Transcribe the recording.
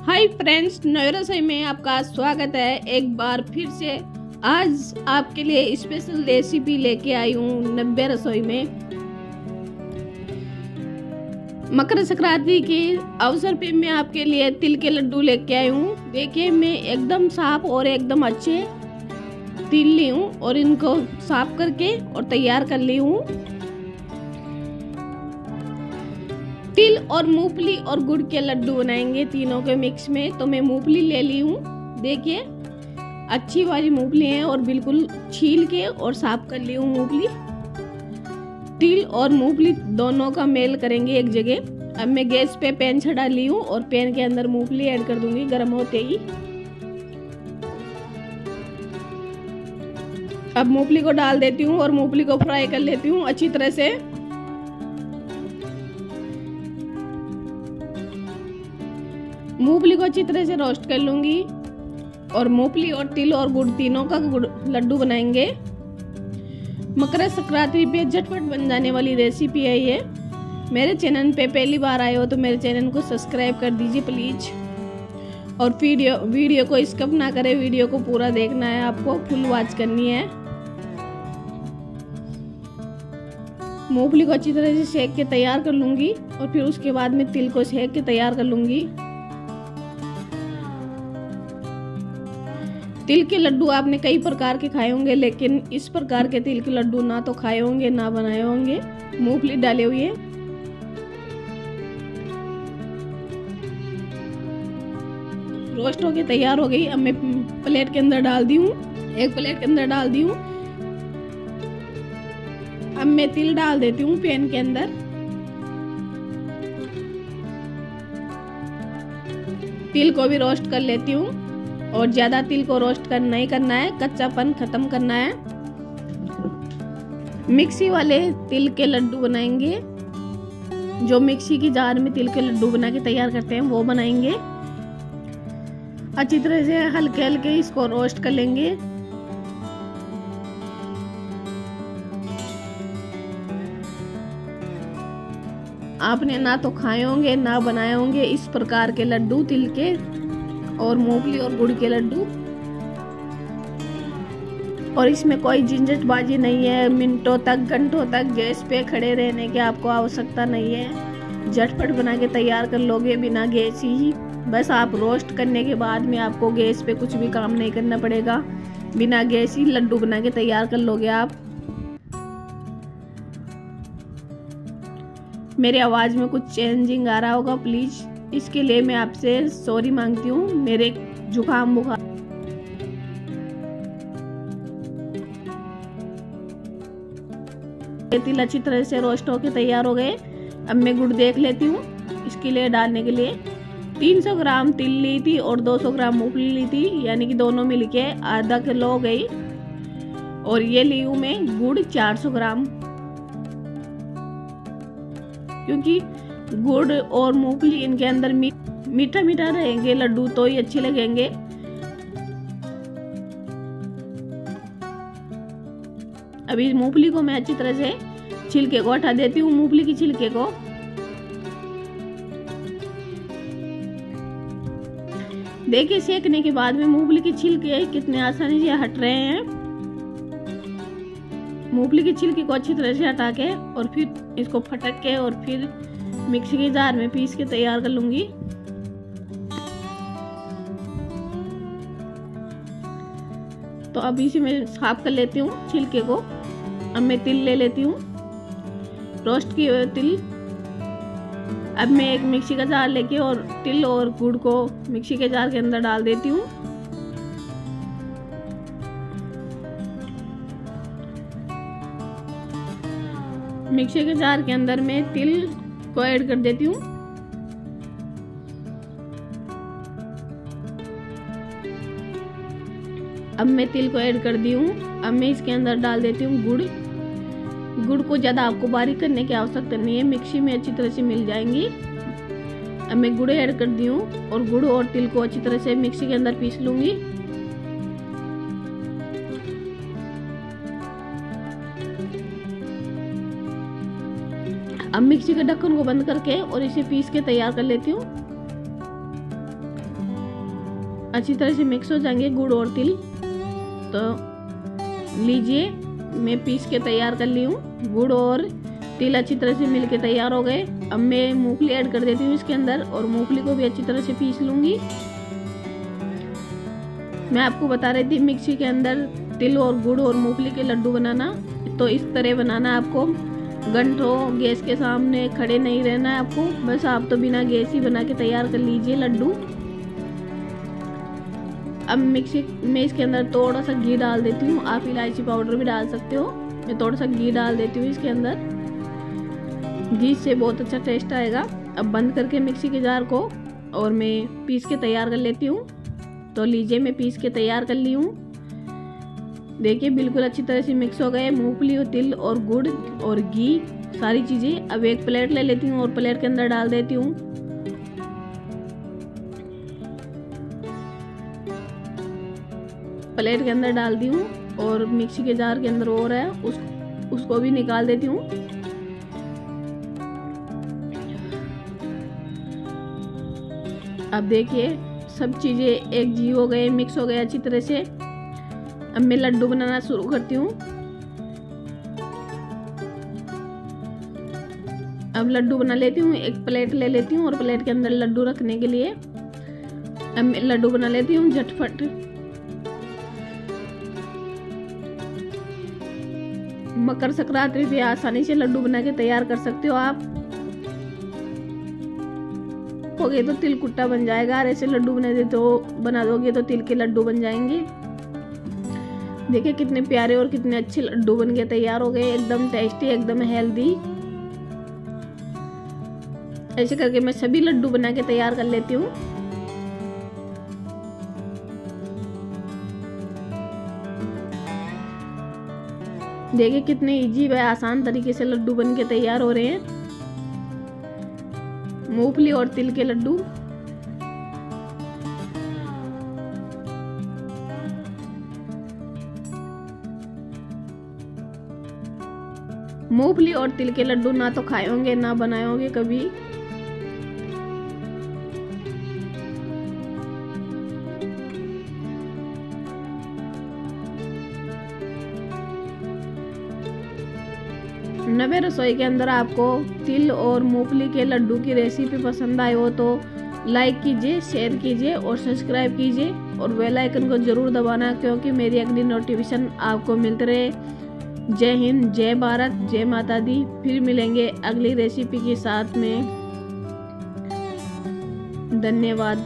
Hi friends, नई रसोई में आपका स्वागत है एक बार फिर से। आज आपके लिए स्पेशल रेसिपी लेके आई हूँ नब्बे रसोई में। मकर संक्रांति के अवसर पे मैं आपके लिए तिल के लड्डू लेके आई हूँ। देखिए, मैं एकदम साफ और एकदम अच्छे तिल ली हूँ और इनको साफ करके और तैयार कर ली हूँ। तिल और मूंगफली और गुड़ के लड्डू बनाएंगे तीनों के मिक्स में। तो मैं मूंगफली ले ली हूँ। देखिए, अच्छी वाली मूंगफली है और बिल्कुल छील के और साफ कर ली हूँ मूंगफली। तिल और मूंगफली दोनों का मेल करेंगे एक जगह। अब मैं गैस पे पैन चढ़ा ली हूँ और पैन के अंदर मूंगफली ऐड कर दूंगी गर्म होते ही। अब मूंगफली को डाल देती हूँ और मूंगफली को फ्राई कर लेती हूँ अच्छी तरह से। मूंगफली को अच्छी तरह से रोस्ट कर लूंगी और मूंगफली और तिल और गुड़ तीनों का लड्डू बनाएंगे। मकर संक्रांति पे झटपट बन जाने वाली रेसिपी है ये। मेरे चैनल पे पहली बार आए हो तो मेरे चैनल को सब्सक्राइब कर दीजिए प्लीज। और वीडियो को स्किप ना करें, वीडियो को पूरा देखना है, आपको फुल वॉच करनी है। मूंगफली को अच्छी तरह से सेक के तैयार कर लूंगी और फिर उसके बाद में तिल को सेक के तैयार कर लूंगी। तिल के लड्डू आपने कई प्रकार के खाए होंगे, लेकिन इस प्रकार के तिल के लड्डू ना तो खाए होंगे ना बनाए होंगे। मूंगफली डाले हुए रोस्ट होके तैयार हो गई। अब मैं प्लेट के अंदर डाल दी हूँ, एक प्लेट के अंदर डाल दी हूँ। अब मैं तिल डाल देती हूँ पैन के अंदर। तिल को भी रोस्ट कर लेती हूँ और ज्यादा तिल को रोस्ट नहीं करना है, कच्चापन खत्म करना है। मिक्सी वाले तिल के लड्डू बनाएंगे, जो मिक्सी की जार में तिल के लड्डू बना के तैयार करते हैं वो बनाएंगे। अच्छी तरह से हल्के हल्के इसको रोस्ट कर लेंगे। आपने ना तो खाए होंगे ना बनाए होंगे इस प्रकार के लड्डू, तिल के और मूंगफली और गुड़ के लड्डू। और इसमें कोई झंझटबाजी नहीं है, मिनटों तक घंटों तक गैस पे खड़े रहने की आपको आवश्यकता नहीं है। झटपट बना के तैयार कर लोगे बिना गैस ही। बस आप रोस्ट करने के बाद में आपको गैस पे कुछ भी काम नहीं करना पड़ेगा, बिना गैस ही लड्डू बना के तैयार कर लोगे आप। मेरी आवाज में कुछ चेंजिंग आ रहा होगा, प्लीज इसके लिए मैं आपसे सॉरी मांगती हूँ। मेरे जुकाम बुखार तिल अच्छी तरह से रोस्ट होके तैयार हो गए। अब मैं गुड़ देख लेती हूँ इसके लिए डालने के लिए। 300 ग्राम तिल ली थी और 200 ग्राम मूंगफली ली थी, यानी कि दोनों मिलके आधा किलो हो गई। और ये ली हूँ मैं गुड़ 400 ग्राम, क्योंकि गुड़ और मूंगफली इनके अंदर मीठा मीठा रहेंगे लड्डू तो ही अच्छे लगेंगे। अभी मूंगफली को मैं अच्छी तरह से छिलके को हटा देती हूँ, मूंगफली की छिलके को। देखिए, सेकने के बाद में मूंगफली के छिलके कितने आसानी से हट रहे हैं। मूंगफली के छिलके को अच्छी तरह से हटा के और फिर इसको फटक के और फिर मिक्सी के जार में पीस के तैयार कर लूंगी। तो अब इसे मैं साफ कर लेती हूँ छिलके को। अब मैं तिल ले लेती हूँ, रोस्ट किए हुए तिल। अब मैं एक मिक्सी का जार लेके और तिल और गुड़ को मिक्सी के जार के अंदर डाल देती हूँ। मिक्सी के जार के अंदर मैं तिल को ऐड कर देती हूँ। अब मैं तिल को ऐड कर दी हूँ। अब मैं इसके अंदर डाल देती हूँ गुड़। गुड़ को ज़्यादा आपको बारीक करने की आवश्यकता नहीं है, मिक्सी में अच्छी तरह से मिल जाएंगी। अब मैं गुड़ ऐड कर दी हूँ और गुड़ और तिल को अच्छी तरह से मिक्सी के अंदर पीस लूंगी। अब मिक्सी के ढक्कन को बंद करके और इसे पीस के तैयार कर लेती हूँ। अच्छी तरह से मिक्स हो जाएंगे गुड़ और तिल। तो लीजिए, मैं पीस के तैयार कर ली हूँ। गुड़ और तिल अच्छी तरह से मिलके तैयार हो गए। अब मैं मूंगफली ऐड कर देती हूँ इसके अंदर और मूंगफली को भी अच्छी तरह से पीस लूँगी। मैं आपको बता रही थी मिक्सी के अंदर तिल और गुड़ और मूंगफली के लड्डू बनाना, तो इस तरह बनाना आपको। घंटों गैस के सामने खड़े नहीं रहना है आपको, बस आप तो बिना गैस ही बना के तैयार कर लीजिए लड्डू। अब मिक्सी में इसके अंदर थोड़ा सा घी डाल देती हूँ। आप इलायची पाउडर भी डाल सकते हो। मैं थोड़ा सा घी डाल देती हूँ इसके अंदर, घी से बहुत अच्छा टेस्ट आएगा। अब बंद करके मिक्सी के जार को और मैं पीस के तैयार कर लेती हूँ। तो लीजिए, मैं पीस के तैयार कर ली हूँ। देखिए बिल्कुल अच्छी तरह से मिक्स हो गए मूंगफली और तिल और गुड़ और घी सारी चीज़ें। अब एक प्लेट ले लेती हूँ और प्लेट के अंदर डाल देती हूँ। प्लेट के अंदर डाल दी हूँ और मिक्सी के जार के अंदर और है उसको भी निकाल देती हूँ। अब देखिए सब चीज़ें एक जी हो गए, मिक्स हो गए अच्छी तरह से। अब मैं लड्डू बनाना शुरू करती हूँ। अब लड्डू बना लेती हूँ। एक प्लेट ले लेती हूँ और प्लेट के अंदर लड्डू रखने के लिए अब मैं लड्डू बना लेती हूँ झटपट। मकर संक्रांति पे आसानी से लड्डू बना के तैयार कर सकते हो आप। हो गए तो तिल कुट्टा बन जाएगा। और ऐसे लड्डू बना दोगे तो तिल के लड्डू बन जाएंगे। देखिए कितने प्यारे और कितने अच्छे लड्डू बन के तैयार हो गए, एकदम टेस्टी, एकदम हेल्दी। ऐसे करके मैं सभी लड्डू बना के तैयार कर लेती हूँ। देखिए कितने इजी व आसान तरीके से लड्डू बन के तैयार हो रहे हैं, मूंगफली और तिल के लड्डू। मूंगफली और तिल के लड्डू ना तो खाए होंगे ना बनाए होंगे कभी। नवे रसोई के अंदर आपको तिल और मूंगफली के लड्डू की रेसिपी पसंद आई हो तो लाइक कीजिए, शेयर कीजिए और सब्सक्राइब कीजिए और बेल आइकन को जरूर दबाना, क्योंकि मेरी अगली नोटिफिकेशन आपको मिलते रहे। जय हिंद, जय भारत, जय माता दी। फिर मिलेंगे अगली रेसिपी के साथ में। धन्यवाद।